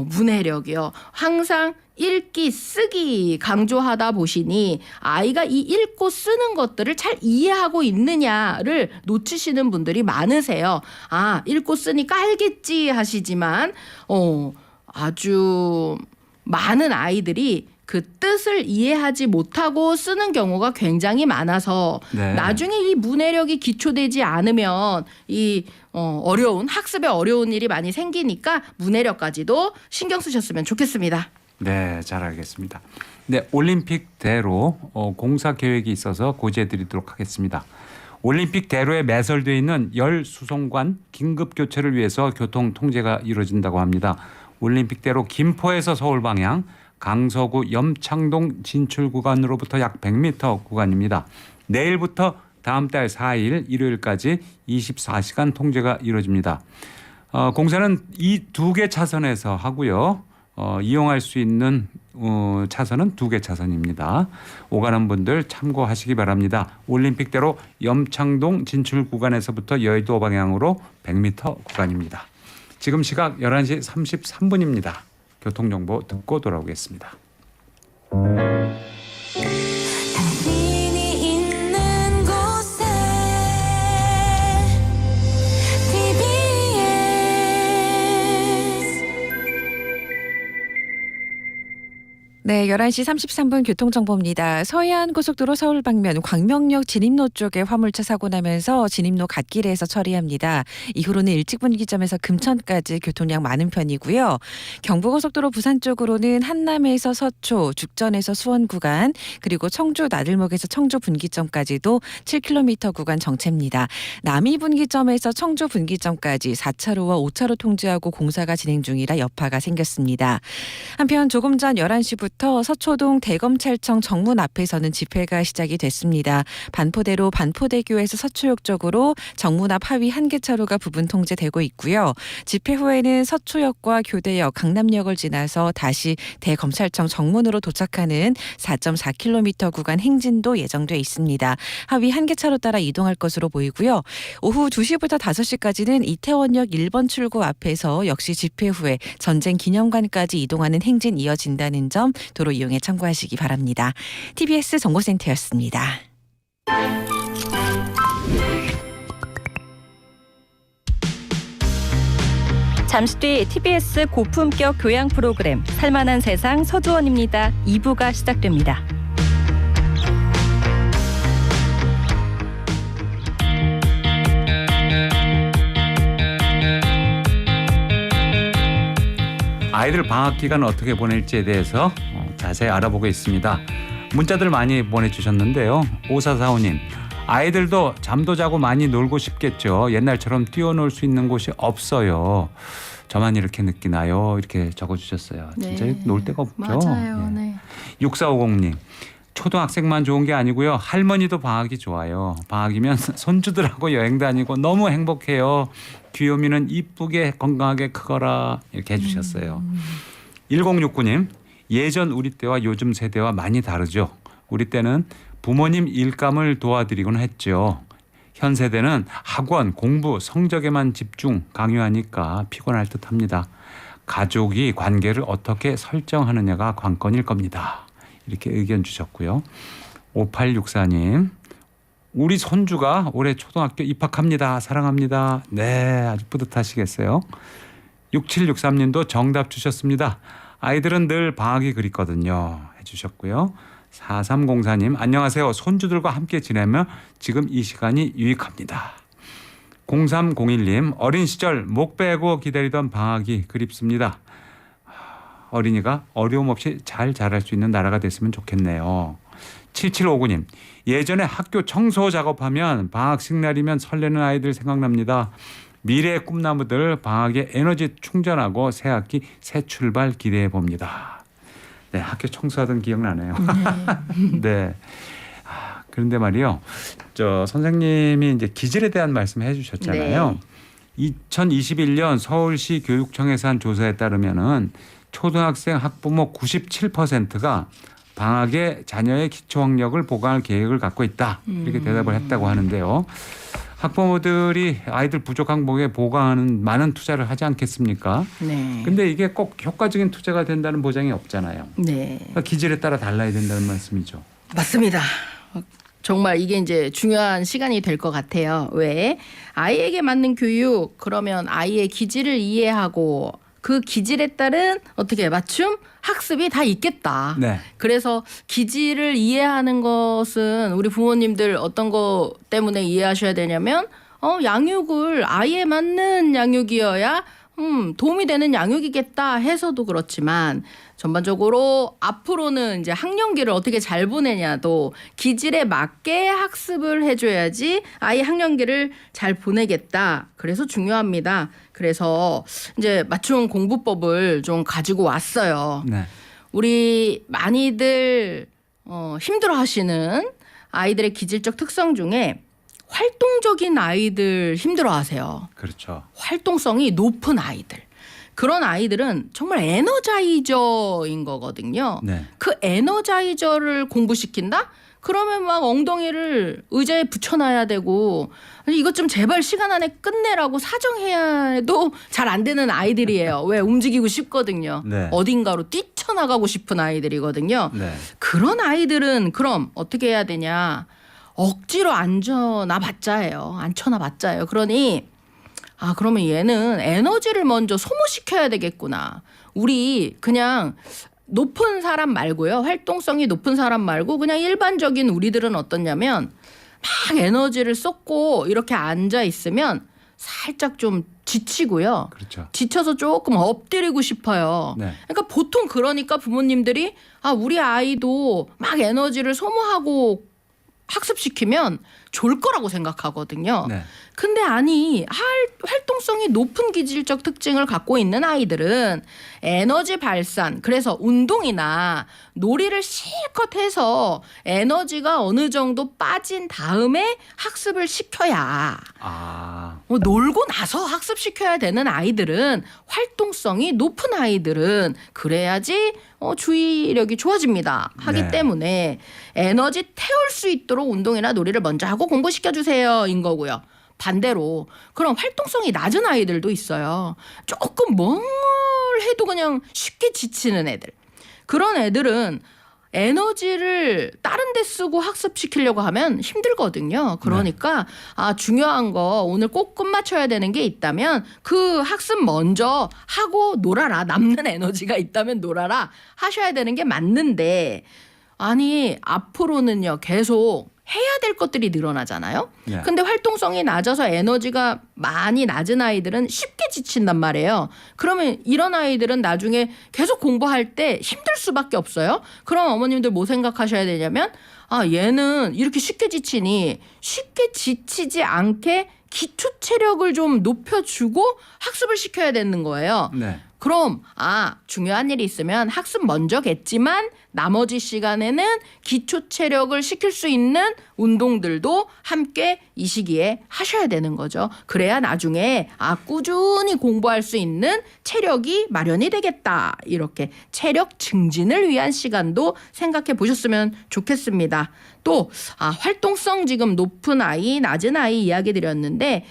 문해력이요. 항상 읽기, 쓰기 강조하다 보시니 아이가 이 읽고 쓰는 것들을 잘 이해하고 있느냐를 놓치시는 분들이 많으세요. 읽고 쓰니까 알겠지 하시지만 아주 많은 아이들이 그 뜻을 이해하지 못하고 쓰는 경우가 굉장히 많아서 네. 나중에 이 문해력이 기초되지 않으면 이 어려운 학습에 어려운 일이 많이 생기니까 문해력까지도 신경 쓰셨으면 좋겠습니다. 네, 잘 알겠습니다. 네, 올림픽대로 공사 계획이 있어서 고지해드리도록 하겠습니다. 올림픽대로에 매설되어 있는 열 수송관 긴급 교체를 위해서 교통 통제가 이루어진다고 합니다. 올림픽대로 김포에서 서울 방향 강서구 염창동 진출 구간으로부터 약 100m 구간입니다. 내일부터 다음 달 4일 일요일까지 24시간 통제가 이루어집니다. 공사는 이 두 개 차선에서 하고요. 이용할 수 있는 차선은 두 개 차선입니다. 오가는 분들 참고하시기 바랍니다. 올림픽대로 염창동 진출 구간에서부터 여의도 방향으로 100m 구간입니다. 지금 시각 11시 33분입니다. 교통정보 듣고 돌아오겠습니다. 당신이 있는 곳에 TBS 네, 11시 33분 교통정보입니다. 서해안고속도로 서울 방면 광명역 진입로 쪽에 화물차 사고 나면서 진입로 갓길에서 처리합니다. 이후로는 일직분기점에서 금천까지 교통량 많은 편이고요. 경부고속도로 부산 쪽으로는 한남에서 서초, 죽전에서 수원 구간, 그리고 청주 나들목에서 청주 분기점까지도 7km 구간 정체입니다. 남이 분기점에서 청주 분기점까지 4차로와 5차로 통제하고 공사가 진행 중이라 여파가 생겼습니다. 한편 조금 전 11시부터 오후부터 서초동 대검찰청 정문 앞에서는 집회가 시작이 됐습니다. 반포대로 반포대교에서 서초역 쪽으로 정문 앞 하위 한 개 차로가 부분 통제되고 있고요. 집회 후에는 서초역과 교대역, 강남역을 지나서 다시 대검찰청 정문으로 도착하는 4.4km 구간 행진도 예정돼 있습니다. 하위 한 개 차로 따라 이동할 것으로 보이고요. 오후 2시부터 5시까지는 이태원역 1번 출구 앞에서 역시 집회 후에 전쟁 기념관까지 이동하는 행진 이어진다는 점 도로 이용에 참고하시기 바랍니다. TBS 정보센터였습니다. 잠시 뒤 TBS 고품격 교양 프로그램 살만한 세상 서주원입니다. 2부가 시작됩니다. 아이들 방학 기간 어떻게 보낼지에 대해서 자세히 알아보고 있습니다. 문자들 많이 보내주셨는데요. 5445님, 아이들도 잠도 자고 많이 놀고 싶겠죠. 옛날처럼 뛰어놀 수 있는 곳이 없어요. 저만 이렇게 느끼나요? 이렇게 적어주셨어요. 진짜 네. 놀 데가 없죠. 맞아요. 네. 6450님, 초등학생만 좋은 게 아니고요. 할머니도 방학이 좋아요. 방학이면 손주들하고 여행 다니고 너무 행복해요. 귀요미는 이쁘게 건강하게 크거라 이렇게 해주셨어요. 1069님, 예전 우리 때와 요즘 세대와 많이 다르죠. 우리 때는 부모님 일감을 도와드리곤 했죠. 현 세대는 학원, 공부, 성적에만 집중, 강요하니까 피곤할 듯합니다. 가족이 관계를 어떻게 설정하느냐가 관건일 겁니다. 이렇게 의견 주셨고요. 5864님, 우리 손주가 올해 초등학교 입학합니다. 사랑합니다. 네, 아주 뿌듯하시겠어요. 6763님도 정답 주셨습니다. 아이들은 늘 방학이 그립거든요. 해주셨고요. 4304님, 안녕하세요. 손주들과 함께 지내며 지금 이 시간이 유익합니다. 0301님, 어린 시절 목 빼고 기다리던 방학이 그립습니다. 어린이가 어려움 없이 잘 자랄 수 있는 나라가 됐으면 좋겠네요. 7759님, 예전에 학교 청소 작업하면 방학식 날이면 설레는 아이들 생각납니다. 미래의 꿈나무들 방학에 에너지 충전하고 새 학기 새 출발 기대해 봅니다. 네, 학교 청소하던 기억나네요. 네. 그런데 말이요, 선생님이 이제 기질에 대한 말씀해 주셨잖아요. 네. 2021년 서울시 교육청에서 한 조사에 따르면은 초등학생 학부모 97%가 방학에 자녀의 기초학력을 보강할 계획을 갖고 있다. 이렇게 대답을 했다고 하는데요. 학부모들이 아이들 부족한 부분에 보강하는 많은 투자를 하지 않겠습니까? 네. 근데 이게 꼭 효과적인 투자가 된다는 보장이 없잖아요. 네. 그러니까 기질에 따라 달라야 된다는 말씀이죠. 맞습니다. 정말 이게 이제 중요한 시간이 될 것 같아요. 왜? 아이에게 맞는 교육, 그러면 아이의 기질을 이해하고 그 기질에 따른 어떻게 맞춤 학습이 다 있겠다. 네. 그래서 기질을 이해하는 것은 우리 부모님들 어떤 거 때문에 이해하셔야 되냐면 양육을 아이에 맞는 양육이어야 도움이 되는 양육이겠다 해서도 그렇지만 전반적으로 앞으로는 이제 학년기를 어떻게 잘 보내냐도 기질에 맞게 학습을 해줘야지 아이 학년기를 잘 보내겠다. 그래서 중요합니다. 그래서 이제 맞춤 공부법을 좀 가지고 왔어요. 네. 우리 많이들 힘들어하시는 아이들의 기질적 특성 중에 활동적인 아이들 힘들어하세요. 그렇죠. 활동성이 높은 아이들. 그런 아이들은 정말 에너자이저인 거거든요. 네. 그 에너자이저를 공부시킨다? 그러면 막 엉덩이를 의자에 붙여놔야 되고 이것 좀 제발 시간 안에 끝내라고 사정해야 해도 잘 안 되는 아이들이에요. 왜? 움직이고 싶거든요. 네. 어딘가로 뛰쳐나가고 싶은 아이들이거든요. 네. 그런 아이들은 그럼 어떻게 해야 되냐. 억지로 앉혀놔봤자예요. 앉혀놔봤자예요. 그러니 그러면 얘는 에너지를 먼저 소모시켜야 되겠구나. 우리 그냥 높은 사람 말고요. 활동성이 높은 사람 말고 그냥 일반적인 우리들은 어떻냐면 막 에너지를 쏟고 이렇게 앉아 있으면 살짝 좀 지치고요. 그렇죠. 지쳐서 조금 엎드리고 싶어요. 네. 그러니까 보통 그러니까 부모님들이 우리 아이도 막 에너지를 소모하고 학습시키면 좋을 거라고 생각하거든요. 네. 근데 아니 활동성이 높은 기질적 특징을 갖고 있는 아이들은 에너지 발산, 그래서 운동이나 놀이를 실컷 해서 에너지가 어느 정도 빠진 다음에 학습을 시켜야, 아, 놀고 나서 학습시켜야 되는 아이들은, 활동성이 높은 아이들은 그래야지 주의력이 좋아집니다. 하기 네. 때문에 에너지 태울 수 있도록 운동이나 놀이를 먼저 하고 공부시켜주세요인 거고요. 반대로 그럼 활동성이 낮은 아이들도 있어요. 조금 뭘 해도 그냥 쉽게 지치는 애들. 그런 애들은 에너지를 다른 데 쓰고 학습시키려고 하면 힘들거든요. 그러니까 중요한 거 오늘 꼭 끝마쳐야 되는 게 있다면 그 학습 먼저 하고 놀아라. 남는 에너지가 있다면 놀아라 하셔야 되는 게 맞는데, 아니 앞으로는요 계속 해야 될 것들이 늘어나잖아요. 네. 근데 활동성이 낮아서 에너지가 많이 낮은 아이들은 쉽게 지친단 말이에요. 그러면 이런 아이들은 나중에 계속 공부할 때 힘들 수밖에 없어요. 그럼 어머님들 뭐 생각하셔야 되냐면, 얘는 이렇게 쉽게 지치니 쉽게 지치지 않게 기초 체력을 좀 높여주고 학습을 시켜야 되는 거예요. 네. 그럼 중요한 일이 있으면 학습 먼저겠지만 나머지 시간에는 기초 체력을 시킬 수 있는 운동들도 함께 이 시기에 하셔야 되는 거죠. 그래야 나중에 꾸준히 공부할 수 있는 체력이 마련이 되겠다. 이렇게 체력 증진을 위한 시간도 생각해 보셨으면 좋겠습니다. 또 활동성 지금 높은 아이, 낮은 아이 이야기 드렸는데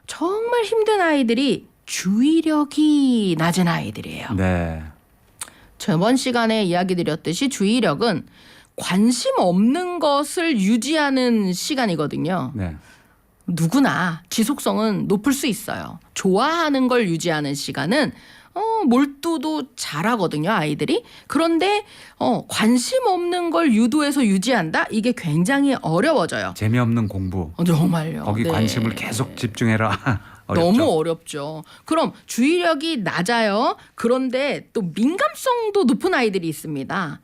정말 힘든 아이들이 주의력이 낮은 아이들이에요. 네. 저번 시간에 이야기 드렸듯이 주의력은 관심 없는 것을 유지하는 시간이거든요. 네. 누구나 지속성은 높을 수 있어요. 좋아하는 걸 유지하는 시간은 몰두도 잘하거든요, 아이들이. 그런데 관심 없는 걸 유도해서 유지한다? 이게 굉장히 어려워져요. 재미없는 공부. 정말요. 거기 네. 관심을 계속 집중해라. 어렵죠? 너무 어렵죠. 그럼 주의력이 낮아요. 그런데 또 민감성도 높은 아이들이 있습니다.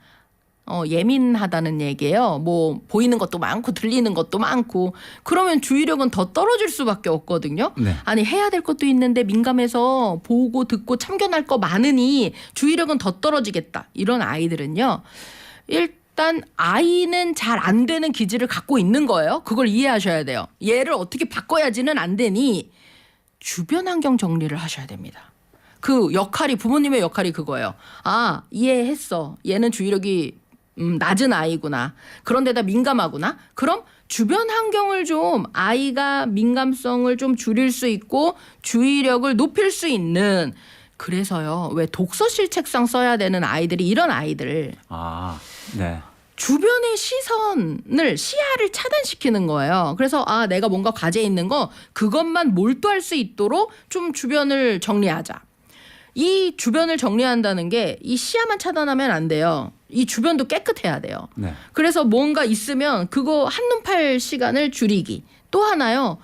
예민하다는 얘기예요. 뭐 보이는 것도 많고 들리는 것도 많고, 그러면 주의력은 더 떨어질 수밖에 없거든요. 네. 아니 해야 될 것도 있는데 민감해서 보고 듣고 참견할 거 많으니 주의력은 더 떨어지겠다. 이런 아이들은요. 일단 아이는 잘 안 되는 기질을 갖고 있는 거예요. 그걸 이해하셔야 돼요. 얘를 어떻게 바꿔야지는 안 되니 주변 환경 정리를 하셔야 됩니다. 그 역할이, 부모님의 역할이 그거예요. 이해했어. 얘는 주의력이 낮은 아이구나. 그런데다 민감하구나. 그럼 주변 환경을 좀, 아이가 민감성을 좀 줄일 수 있고 주의력을 높일 수 있는, 그래서요 왜 독서실 책상 써야 되는 아이들이, 이런 아이들 네. 주변의 시선을, 시야를 차단시키는 거예요. 그래서 내가 뭔가 과제 있는 거 그것만 몰두할 수 있도록 좀 주변을 정리하자. 이 주변을 정리한다는 게 이 시야만 차단하면 안 돼요. 이 주변도 깨끗해야 돼요. 네. 그래서 뭔가 있으면 그거 한눈 팔 시간을 줄이기. 또 하나요.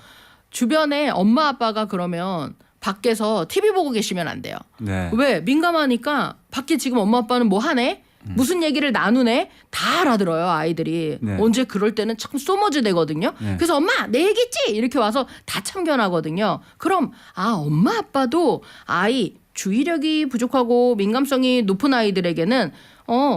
주변에 엄마 아빠가 그러면 밖에서 TV 보고 계시면 안 돼요. 네. 왜? 민감하니까 밖에 지금 엄마 아빠는 뭐 하네? 무슨 얘기를 나누네? 다 알아들어요, 아이들이. 네. 언제 그럴 때는 참 소머즈 되거든요. 네. 그래서 엄마 내 얘기 있지? 이렇게 와서 다 참견하거든요. 그럼 엄마 아빠도 아이 주의력이 부족하고 민감성이 높은 아이들에게는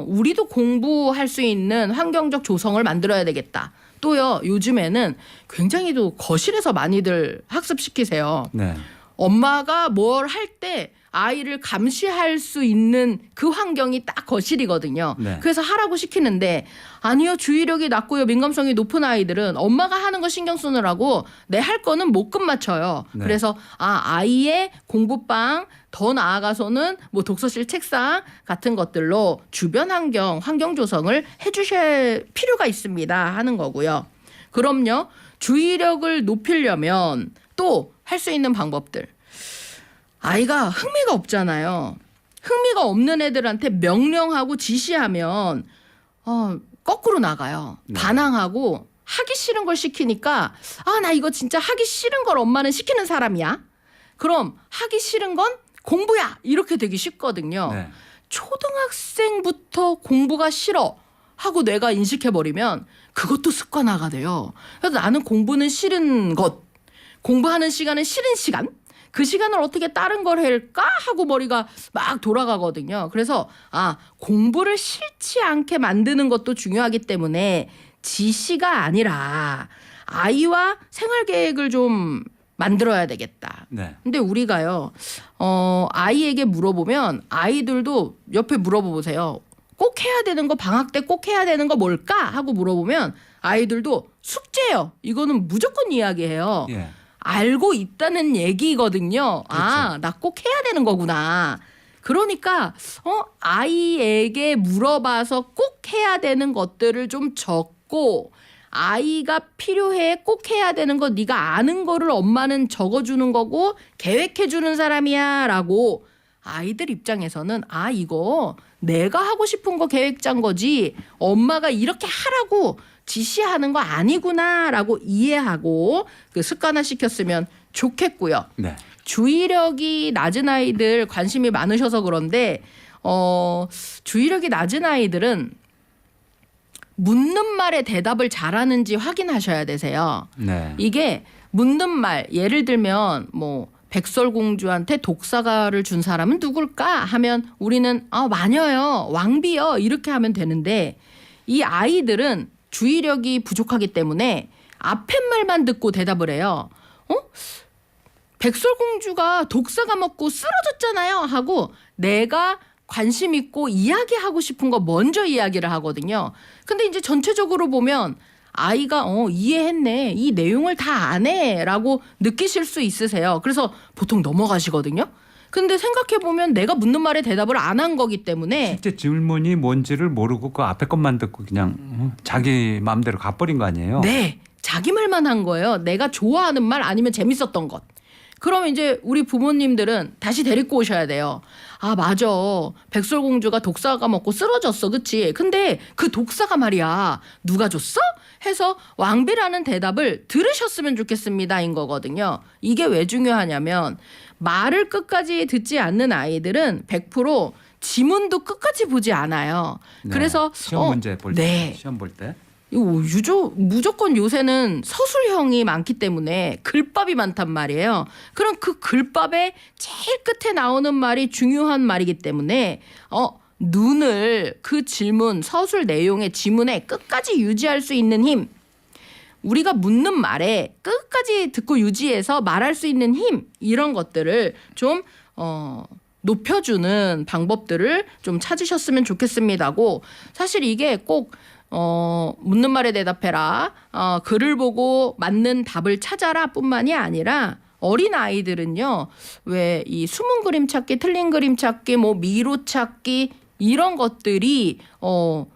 우리도 공부할 수 있는 환경적 조성을 만들어야 되겠다. 또요, 요즘에는 굉장히 또 거실에서 많이들 학습시키세요. 네. 엄마가 뭘 할 때 아이를 감시할 수 있는 그 환경이 딱 거실이거든요. 네. 그래서 하라고 시키는데, 아니요, 주의력이 낮고요, 민감성이 높은 아이들은 엄마가 하는 거 신경 쓰느라고 내 할 거는 못 끝마쳐요. 네. 그래서 아이의 공부방, 더 나아가서는 뭐 독서실 책상 같은 것들로 주변 환경 조성을 해주실 필요가 있습니다 하는 거고요. 그럼요, 주의력을 높이려면 또 할 수 있는 방법들. 아이가 흥미가 없잖아요. 흥미가 없는 애들한테 명령하고 지시하면 거꾸로 나가요. 네. 반항하고 하기 싫은 걸 시키니까 나 이거 진짜 하기 싫은 걸 엄마는 시키는 사람이야. 그럼 하기 싫은 건 공부야. 이렇게 되기 쉽거든요. 네. 초등학생부터 공부가 싫어 하고 뇌가 인식해버리면 그것도 습관화가 돼요. 그래서 나는 공부는 싫은 것, 공부하는 시간은 싫은 시간, 그 시간을 어떻게 다른 걸 할까 하고 머리가 막 돌아가거든요. 그래서 공부를 싫지 않게 만드는 것도 중요하기 때문에 지시가 아니라 아이와 생활 계획을 좀 만들어야 되겠다. 네. 근데 우리가요, 아이에게 물어보면 아이들도 옆에 물어보세요. 꼭 해야 되는 거, 방학 때 꼭 해야 되는 거 뭘까? 하고 물어보면 아이들도 숙제요. 이거는 무조건 이야기해요. 예. 알고 있다는 얘기거든요. 나 꼭 해야 되는 거구나. 그러니까 아이에게 물어봐서 꼭 해야 되는 것들을 좀 적고 아이가 필요해 꼭 해야 되는 거 네가 아는 거를 엄마는 적어주는 거고 계획해주는 사람이야 라고 아이들 입장에서는 이거 내가 하고 싶은 거 계획 짠 거지 엄마가 이렇게 하라고 지시하는 거 아니구나라고 이해하고 그 습관화 시켰으면 좋겠고요. 네. 주의력이 낮은 아이들 관심이 많으셔서 그런데 주의력이 낮은 아이들은 묻는 말에 대답을 잘하는지 확인하셔야 되세요. 네. 이게 묻는 말 예를 들면 뭐 백설공주한테 독사가를 준 사람은 누굴까 하면 우리는 마녀요, 왕비요 이렇게 하면 되는데 이 아이들은 주의력이 부족하기 때문에 앞에 말만 듣고 대답을 해요. 백설공주가 독사가 먹고 쓰러졌잖아요 하고 내가 관심 있고 이야기하고 싶은 거 먼저 이야기를 하거든요. 근데 이제 전체적으로 보면 아이가 이해했네, 이 내용을 다 아네 라고 느끼실 수 있으세요. 그래서 보통 넘어가시거든요. 근데 생각해보면 내가 묻는 말에 대답을 안 한 거기 때문에 실제 질문이 뭔지를 모르고 그 앞에 것만 듣고 그냥 자기 마음대로 가버린 거 아니에요? 네, 자기 말만 한 거예요. 내가 좋아하는 말 아니면 재밌었던 것. 그러면 이제 우리 부모님들은 다시 데리고 오셔야 돼요. 맞아. 백설공주가 독사가 먹고 쓰러졌어. 그치? 근데 그 독사가 말이야. 누가 줬어? 해서 왕비라는 대답을 들으셨으면 좋겠습니다인 거거든요. 이게 왜 중요하냐면 말을 끝까지 듣지 않는 아이들은 100% 지문도 끝까지 보지 않아요. 네. 그래서 시험 문제 볼 때, 네. 시험 볼 때. 이거 무조건 요새는 서술형이 많기 때문에 글밥이 많단 말이에요. 그럼 그 글밥의 제일 끝에 나오는 말이 중요한 말이기 때문에 눈을 그 질문, 서술 내용의 지문에 끝까지 유지할 수 있는 힘, 우리가 묻는 말에 끝까지 듣고 유지해서 말할 수 있는 힘, 이런 것들을 좀 높여주는 방법들을 좀 찾으셨으면 좋겠습니다고. 사실 이게 꼭 묻는 말에 대답해라, 글을 보고 맞는 답을 찾아라 뿐만이 아니라 어린 아이들은요, 왜 이 숨은 그림 찾기, 틀린 그림 찾기, 뭐 미로 찾기 이런 것들이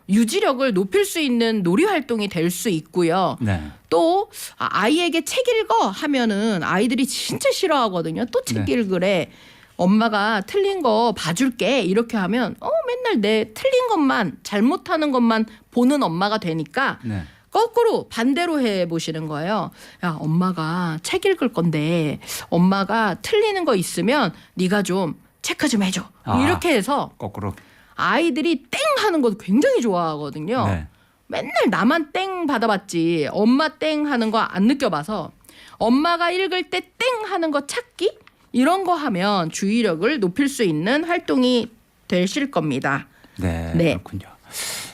유지력을 높일 수 있는 놀이 활동이 될 수 있고요. 네. 또 아이에게 책 읽어 하면은 아이들이 진짜 싫어하거든요. 또 책 네. 읽으래. 엄마가 틀린 거 봐줄게 이렇게 하면 맨날 내 틀린 것만 잘못하는 것만 보는 엄마가 되니까 네. 거꾸로 반대로 해보시는 거예요. 야, 엄마가 책 읽을 건데 엄마가 틀리는 거 있으면 네가 좀 체크 좀 해줘. 이렇게 해서 거꾸로. 아이들이 땡 하는 거 굉장히 좋아하거든요. 네. 맨날 나만 땡 받아봤지 엄마 땡 하는 거 안 느껴봐서 엄마가 읽을 때 땡 하는 거 찾기 이런 거 하면 주의력을 높일 수 있는 활동이 되실 겁니다. 네, 네. 그렇군요.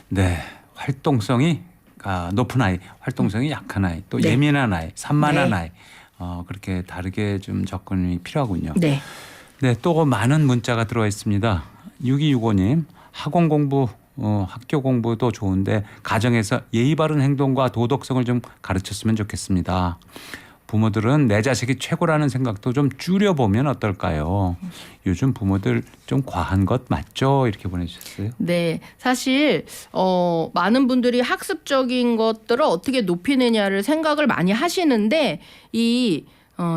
네, 활동성이 높은 아이, 활동성이 약한 아이, 또 네. 예민한 아이, 산만한 네. 아이, 그렇게 다르게 좀 접근이 필요하군요. 네. 네, 또 많은 문자가 들어와 있습니다. 6265님, 학원 공부, 학교 공부도 좋은데 가정에서 예의 바른 행동과 도덕성을 좀 가르쳤으면 좋겠습니다. 부모들은 내 자식이 최고라는 생각도 좀 줄여보면 어떨까요? 요즘 부모들 좀 과한 것 맞죠? 이렇게 보내주셨어요. 네, 사실 많은 분들이 학습적인 것들을 어떻게 높이느냐를 생각을 많이 하시는데 이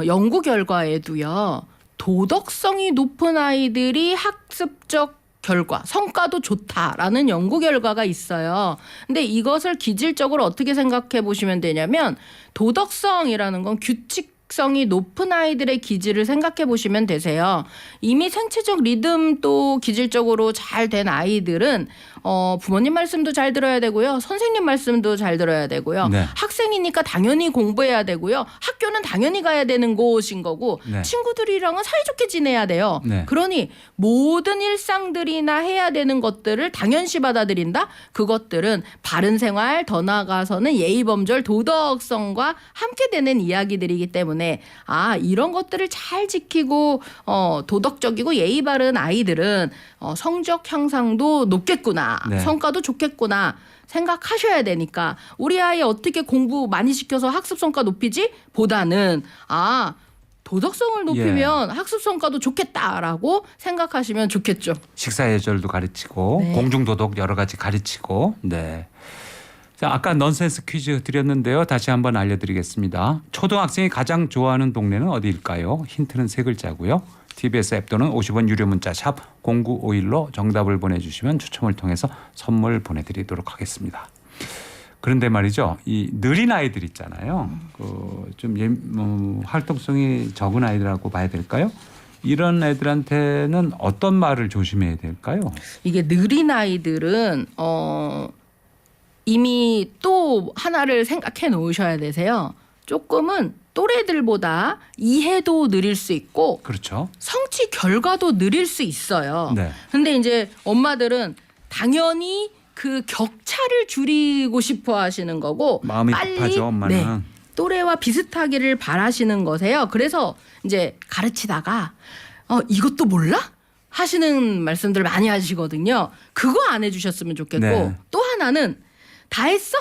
연구 결과에도요. 도덕성이 높은 아이들이 학습적 결과, 성과도 좋다라는 연구 결과가 있어요. 근데 이것을 기질적으로 어떻게 생각해 보시면 되냐면 도덕성이라는 건 규칙성이 높은 아이들의 기질을 생각해 보시면 되세요. 이미 생체적 리듬도 기질적으로 잘 된 아이들은 부모님 말씀도 잘 들어야 되고요. 선생님 말씀도 잘 들어야 되고요. 네. 학생이니까 당연히 공부해야 되고요. 학교는 당연히 가야 되는 곳인 거고 네. 친구들이랑은 사이좋게 지내야 돼요. 네. 그러니 모든 일상들이나 해야 되는 것들을 당연시 받아들인다. 그것들은 바른 생활, 더 나아가서는 예의범절, 도덕성과 함께 되는 이야기들이기 때문에 이런 것들을 잘 지키고 도덕적이고 예의 바른 아이들은 성적 향상도 높겠구나. 네. 성과도 좋겠구나. 생각하셔야 되니까 우리 아이 어떻게 공부 많이 시켜서 학습 성과 높이지? 보다는 도덕성을 높이면 학습 성과도 좋겠다라고 생각하시면 좋겠죠. 식사 예절도 가르치고 네. 공중도덕 여러 가지 가르치고. 네. 자, 아까 넌센스 퀴즈 드렸는데요. 다시 한번 알려드리겠습니다. 초등학생이 가장 좋아하는 동네는 어디일까요? 힌트는 3글자고요. TBS 앱 또는 50원 유료 문자 샵 0951로 정답을 보내주시면 추첨을 통해서 선물 보내드리도록 하겠습니다. 그런데 말이죠. 이 느린 아이들 있잖아요. 좀 활동성이 적은 아이들하고 봐야 될까요? 이런 애들한테는 어떤 말을 조심해야 될까요? 이게 느린 아이들은 이미 또 하나를 생각해 놓으셔야 되세요. 조금은 또래들보다 이해도 느릴 수 있고 그렇죠. 성취 결과도 느릴 수 있어요. 네. 근데 이제 엄마들은 당연히 그 격차를 줄이고 싶어 하시는 거고 마음이 빨리 급하죠, 엄마는. 또래와 비슷하기를 바라시는 거세요. 그래서 이제 가르치다가 이것도 몰라? 하시는 말씀들 많이 하시거든요. 그거 안 해주셨으면 좋겠고 네. 또 하나는 다 했어?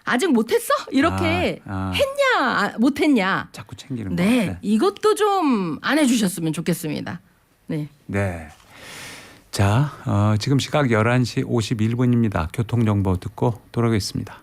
아직 못했어? 이렇게 했냐 못했냐? 자꾸 챙기는 거. 네, 이것도 좀 안 해주셨으면 좋겠습니다. 네. 네. 자, 지금 시각 11시 51분입니다. 교통정보 듣고 돌아오겠습니다.